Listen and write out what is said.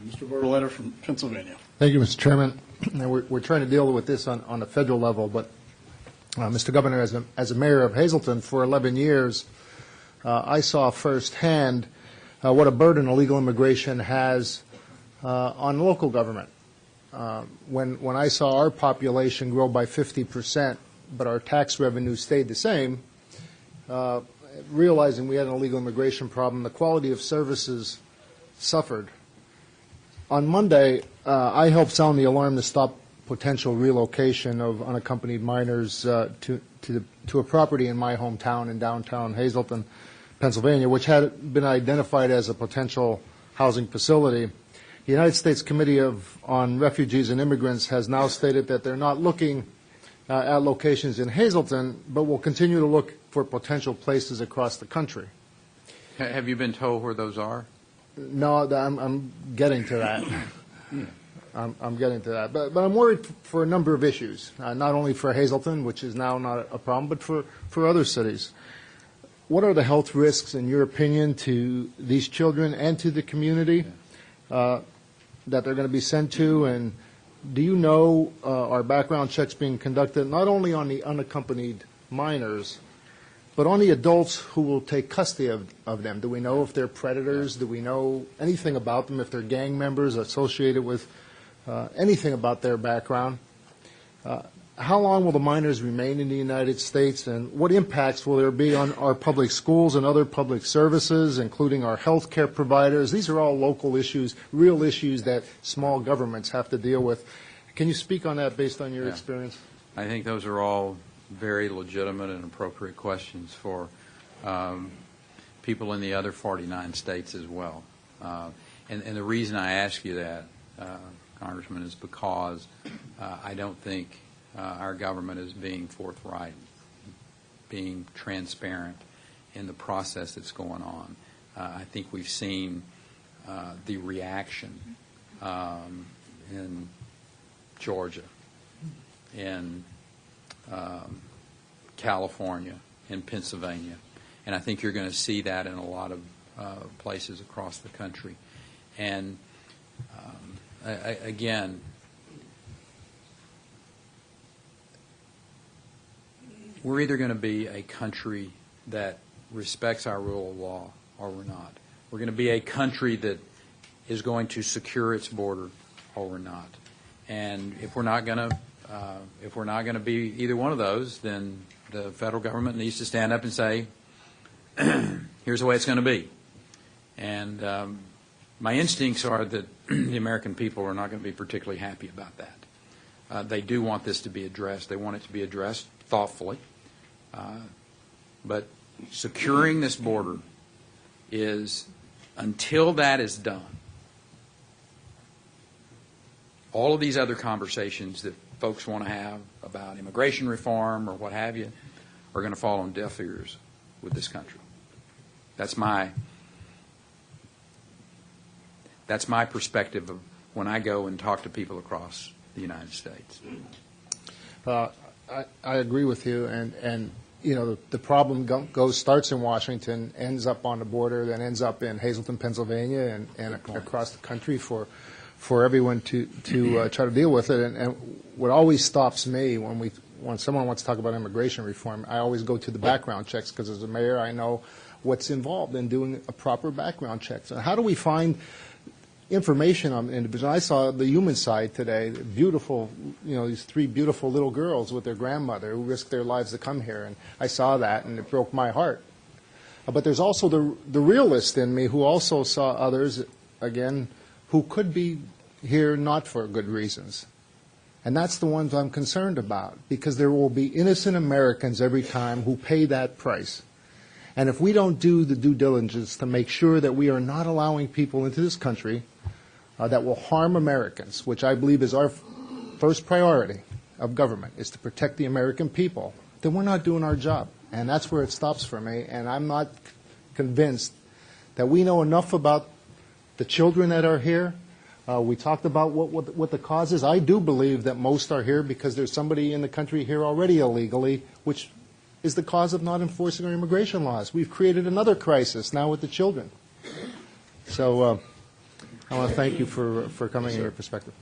Mr. Barletta from Pennsylvania. Thank you, Mr. Chairman. And we're trying to deal with this on a federal level, but Mr. Governor, as a mayor of Hazleton for 11 years, I saw firsthand what a burden illegal immigration has on local government. When I saw our population grow by 50%, but our tax revenue stayed the same, realizing we had an illegal immigration problem, the quality of services suffered. On Monday, I helped sound the alarm to stop potential relocation of unaccompanied minors to a property in my hometown in downtown Hazleton, Pennsylvania, which had been identified as a potential housing facility. The United States Committee on Refugees and Immigrants has now stated that they're not looking at locations in Hazleton, but will continue to look for potential places across the country. Have you been told where those are? No, I'm getting to that. I'm getting to that. But I'm worried for a number of issues, not only for Hazleton, which is now not a problem, but for other cities. What are the health risks, in your opinion, to these children and to the community that they're going to be sent to? And do you know are background checks being conducted not only on the unaccompanied minors, but on the adults who will take custody of them? Do we know if they're predators? Do we know anything about them, if they're gang members associated with anything about their background? How long will the minors remain in the United States, and what impacts will there be on our public schools and other public services, including our health care providers? These are all local issues, real issues that small governments have to deal with. Can you speak on that based on your experience? I think those are all very legitimate and appropriate questions for people in the other 49 states as well. And the reason I ask you that, Congressman, is because I don't think our government is being forthright, being transparent in the process that's going on. I think we've seen the reaction in Georgia, in California, in Pennsylvania, and I think you're going to see that in a lot of places across the country. And again, we're either going to be a country that respects our rule of law or we're not. We're going to be a country that is going to secure its border or we're not. And if we're not going to be either one of those, then the federal government needs to stand up and say, here's the way it's going to be. And my instincts are that the American people are not going to be particularly happy about that. They do want this to be addressed. They want it to be addressed thoughtfully. But securing this border is, until that is done, all of these other conversations that folks want to have about immigration reform or what have you are going to fall on deaf ears with this country. That's my perspective of when I go and talk to people across the United States. I agree with you, and you know, the problem starts in Washington, ends up on the border, then ends up in Hazleton, Pennsylvania, and across the country for everyone to try to deal with it. And what always stops me when someone wants to talk about immigration reform, I always go to the background checks, because as a mayor, I know what's involved in doing a proper background check. So how do we find information on individuals? I saw the human side today. Beautiful, you know, these three beautiful little girls with their grandmother who risked their lives to come here, and I saw that, and it broke my heart. But there's also the realist in me who also saw others, again, who could be here not for good reasons. And that's the ones I'm concerned about, because there will be innocent Americans every time who pay that price. And if we don't do the due diligence to make sure that we are not allowing people into this country that will harm Americans, which I believe is our first priority of government, is to protect the American people, then we're not doing our job. And that's where it stops for me. And I'm not convinced that we know enough about the children that are here. We talked about what the cause is. I do believe that most are here because there's somebody in the country here already illegally, which is the cause of not enforcing our immigration laws. We've created another crisis now with the children. So I want to thank you for coming and your perspective.